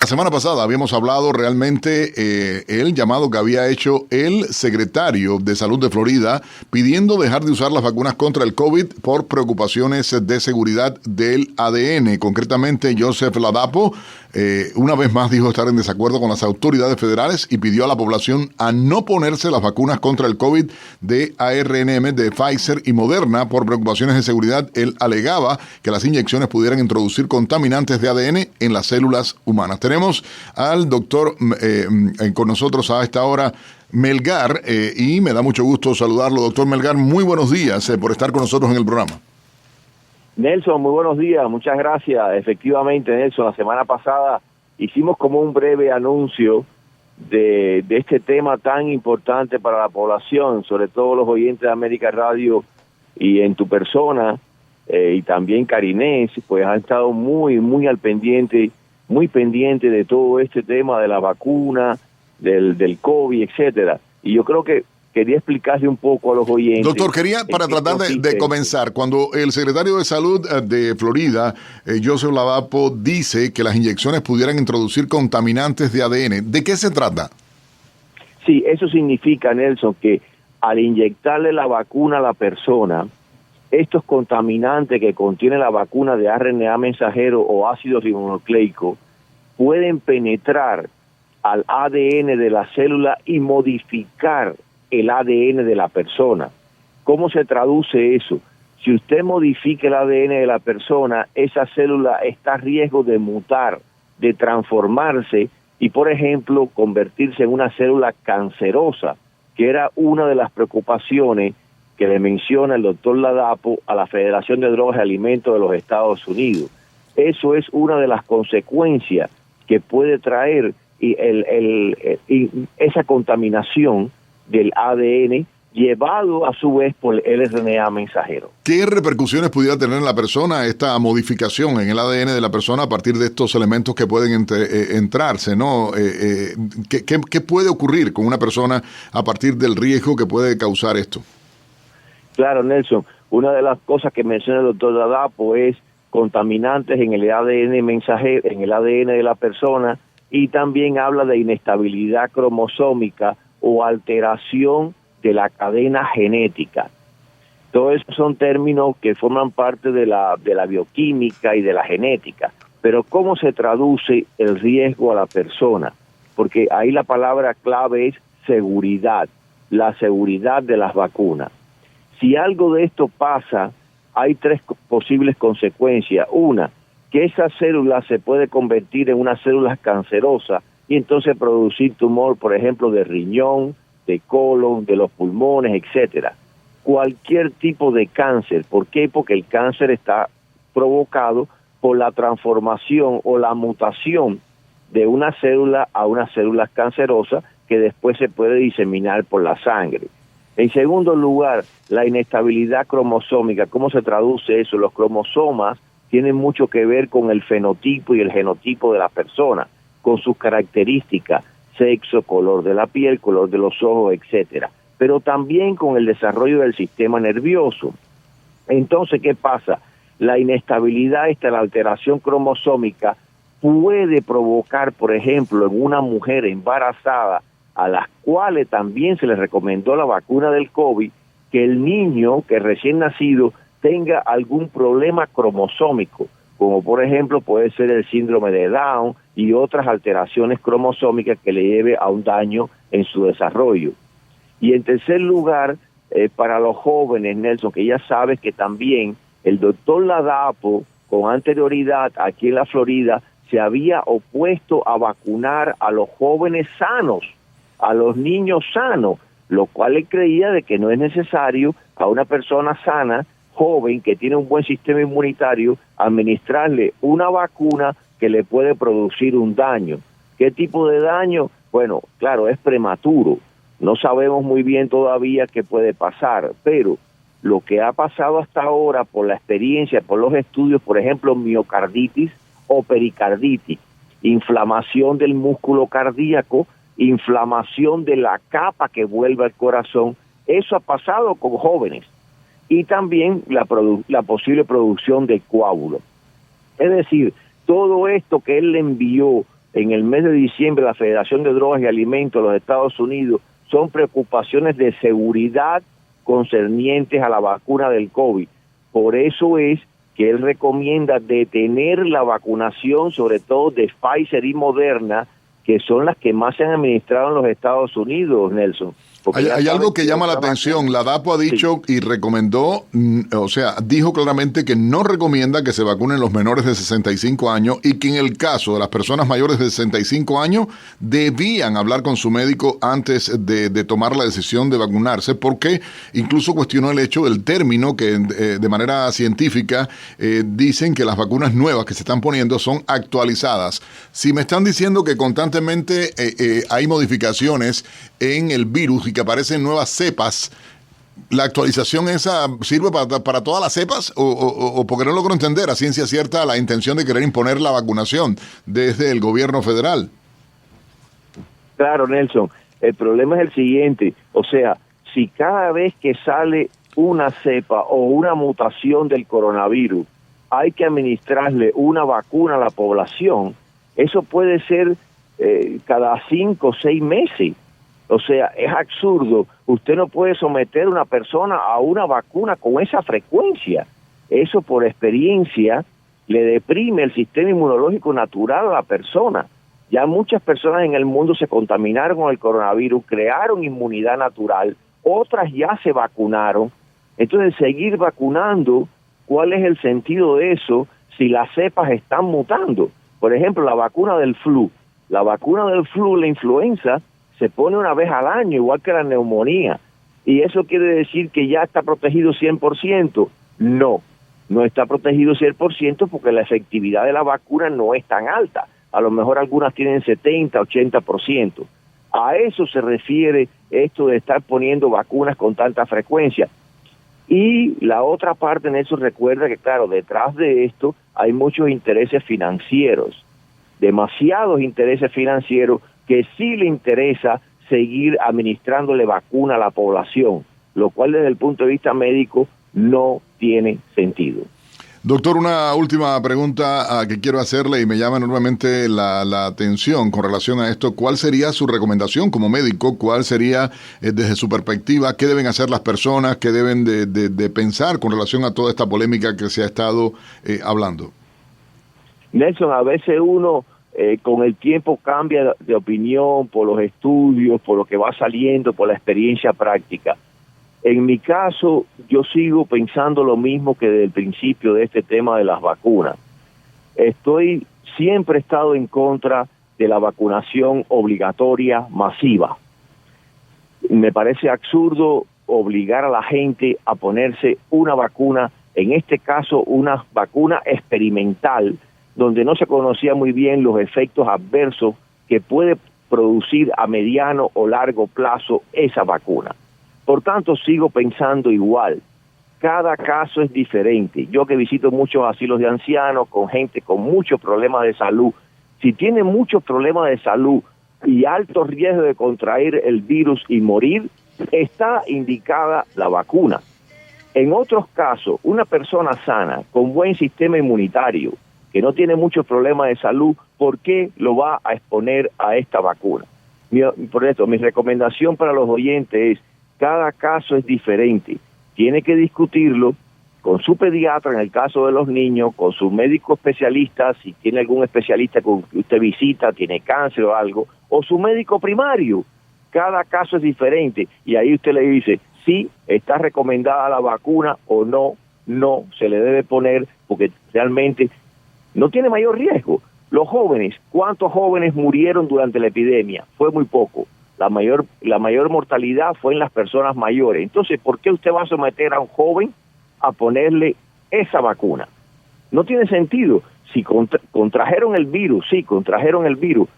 semana pasada habíamos hablado realmente el llamado que había hecho el secretario de Salud de Florida pidiendo dejar de usar las vacunas contra el COVID por preocupaciones de seguridad del ADN. Concretamente, Joseph Ladapo una vez más dijo estar en desacuerdo con las autoridades federales y pidió a la población a no ponerse las vacunas contra el COVID de ARNM de Pfizer y Moderna por preocupaciones de seguridad. Él alegaba que las inyecciones pudieran introducir contaminantes de ADN en las células humanas. Tenemos al doctor con nosotros a esta hora, Melgar, y me da mucho gusto saludarlo. Doctor Melgar, muy buenos días por estar con nosotros en el programa. Nelson, muy buenos días, muchas gracias. Efectivamente, Nelson, la semana pasada hicimos como un breve anuncio de este tema tan importante para la población, sobre todo los oyentes de América Radio y en tu persona, y también Carinés, pues han estado muy al pendiente, muy pendiente de todo este tema de la vacuna, del COVID, etcétera. Y yo creo que quería explicarle un poco a los oyentes. Doctor, quería para tratar de comenzar, cuando el secretario de Salud de Florida, Joseph Ladapo, dice que las inyecciones pudieran introducir contaminantes de ADN, ¿de qué se trata? Sí, eso significa, Nelson, que al inyectarle la vacuna a la persona, estos contaminantes que contiene la vacuna de RNA mensajero o ácido ribonucleico pueden penetrar al ADN de la célula y modificar el ADN de la persona. ¿Cómo se traduce eso? Si usted modifica el ADN de la persona, esa célula está a riesgo de mutar, de transformarse y, por ejemplo, convertirse en una célula cancerosa, que era una de las preocupaciones que le menciona el doctor Ladapo a la Federación de Drogas y Alimentos de los Estados Unidos. Eso es una de las consecuencias que puede traer esa contaminación del ADN llevado a su vez por el RNA mensajero. ¿Qué repercusiones pudiera tener en la persona esta modificación en el ADN de la persona a partir de estos elementos que pueden entrarse, ¿no? ¿Qué puede ocurrir con una persona a partir del riesgo que puede causar esto? Claro, Nelson, una de las cosas que menciona el doctor Ladapo es contaminantes en el ADN mensajero, en el ADN de la persona, y también habla de inestabilidad cromosómica o alteración de la cadena genética. Todos esos son términos que forman parte de la bioquímica y de la genética. Pero ¿cómo se traduce el riesgo a la persona? Porque ahí la palabra clave es seguridad, la seguridad de las vacunas. Si algo de esto pasa, hay tres posibles consecuencias. Una, que esa célula se puede convertir en una célula cancerosa y entonces producir tumor, por ejemplo, de riñón, de colon, de los pulmones, etcétera. Cualquier tipo de cáncer. ¿Por qué? Porque el cáncer está provocado por la transformación o la mutación de una célula a una célula cancerosa que después se puede diseminar por la sangre. En segundo lugar, la inestabilidad cromosómica. ¿Cómo se traduce eso? Los cromosomas tienen mucho que ver con el fenotipo y el genotipo de la persona, con sus características, sexo, color de la piel, color de los ojos, etcétera, pero también con el desarrollo del sistema nervioso. Entonces, ¿qué pasa? La inestabilidad, la alteración cromosómica puede provocar, por ejemplo, en una mujer embarazada, a las cuales también se les recomendó la vacuna del COVID, que el niño que recién nacido tenga algún problema cromosómico, como por ejemplo puede ser el síndrome de Down y otras alteraciones cromosómicas que le lleve a un daño en su desarrollo. Y en tercer lugar, para los jóvenes, Nelson, que ya sabes que también el doctor Ladapo, con anterioridad aquí en la Florida, se había opuesto a vacunar a los jóvenes sanos, a los niños sanos, lo cual él creía de que no es necesario a una persona sana, joven, que tiene un buen sistema inmunitario, administrarle una vacuna que le puede producir un daño. ¿Qué tipo de daño? Bueno, claro, es prematuro. No sabemos muy bien todavía qué puede pasar, pero lo que ha pasado hasta ahora por la experiencia, por los estudios, por ejemplo, miocarditis o pericarditis, inflamación del músculo cardíaco, inflamación de la capa que vuelve al corazón, eso ha pasado con jóvenes. Y también la posible producción de coágulos. Es decir, todo esto que él le envió en el mes de diciembre la Federación de Drogas y Alimentos de los Estados Unidos son preocupaciones de seguridad concernientes a la vacuna del COVID. Por eso es que él recomienda detener la vacunación, sobre todo de Pfizer y Moderna, que son las que más se han administrado en los Estados Unidos, Nelson. Hay algo que llama la atención. La DAPO ha dicho y recomendó, dijo claramente que no recomienda que se vacunen los menores de 65 años y que en el caso de las personas mayores de 65 años debían hablar con su médico antes de tomar la decisión de vacunarse, porque incluso cuestionó el hecho del término que de manera científica dicen que las vacunas nuevas que se están poniendo son actualizadas. Si me están diciendo que constantemente hay modificaciones en el virus y que aparecen nuevas cepas, ¿la actualización esa sirve para todas las cepas? ¿O porque no logro entender a ciencia cierta la intención de querer imponer la vacunación desde el gobierno federal? Claro, Nelson, el problema es el siguiente, si cada vez que sale una cepa o una mutación del coronavirus hay que administrarle una vacuna a la población, eso puede ser cada 5 o 6 meses. Es absurdo. Usted no puede someter a una persona a una vacuna con esa frecuencia. Eso, por experiencia, le deprime el sistema inmunológico natural a la persona. Ya muchas personas en el mundo se contaminaron con el coronavirus, crearon inmunidad natural, otras ya se vacunaron. Entonces, seguir vacunando, ¿cuál es el sentido de eso si las cepas están mutando? Por ejemplo, la vacuna del flu. La vacuna del flu, la influenza, se pone una vez al año, igual que la neumonía. ¿Y eso quiere decir que ya está protegido 100%? No está protegido 100% porque la efectividad de la vacuna no es tan alta. A lo mejor algunas tienen 70, 80%. A eso se refiere esto de estar poniendo vacunas con tanta frecuencia. Y la otra parte, Nelson, recuerda que, claro, detrás de esto hay muchos intereses financieros, demasiados intereses financieros que sí le interesa seguir administrándole vacuna a la población, lo cual desde el punto de vista médico no tiene sentido. Doctor, una última pregunta que quiero hacerle y me llama enormemente la atención con relación a esto. ¿Cuál sería su recomendación como médico? ¿Cuál sería, desde su perspectiva, qué deben hacer las personas, qué deben de pensar con relación a toda esta polémica que se ha estado hablando? Nelson, a veces uno con el tiempo cambia de opinión por los estudios, por lo que va saliendo, por la experiencia práctica. En mi caso, yo sigo pensando lo mismo que desde el principio de este tema de las vacunas. Siempre he estado en contra de la vacunación obligatoria masiva. Me parece absurdo obligar a la gente a ponerse una vacuna, en este caso una vacuna experimental, donde no se conocía muy bien los efectos adversos que puede producir a mediano o largo plazo esa vacuna. Por tanto, sigo pensando igual. Cada caso es diferente. Yo que visito muchos asilos de ancianos con gente con muchos problemas de salud, si tiene muchos problemas de salud y alto riesgo de contraer el virus y morir, está indicada la vacuna. En otros casos, una persona sana, con buen sistema inmunitario, que no tiene muchos problemas de salud, ¿por qué lo va a exponer a esta vacuna? Por esto, mi recomendación para los oyentes es, cada caso es diferente. Tiene que discutirlo con su pediatra, en el caso de los niños, con su médico especialista, si tiene algún especialista que usted visita, tiene cáncer o algo, o su médico primario. Cada caso es diferente y ahí usted le dice, sí, está recomendada la vacuna o no se le debe poner porque realmente no tiene mayor riesgo. Los jóvenes, ¿cuántos jóvenes murieron durante la epidemia? Fue muy poco. La mayor mortalidad fue en las personas mayores. Entonces, ¿por qué usted va a someter a un joven a ponerle esa vacuna? No tiene sentido. Si contrajeron el virus,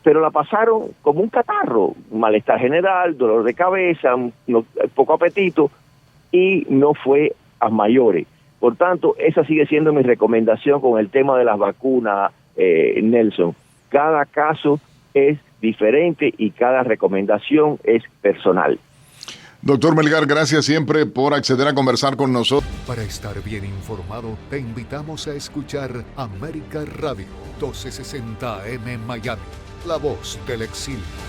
pero la pasaron como un catarro, malestar general, dolor de cabeza, poco apetito, y no fue a mayores. Por tanto, esa sigue siendo mi recomendación con el tema de las vacunas, Nelson. Cada caso es diferente y cada recomendación es personal. Doctor Melgar, gracias siempre por acceder a conversar con nosotros. Para estar bien informado, te invitamos a escuchar América Radio 1260 AM Miami, la voz del exilio.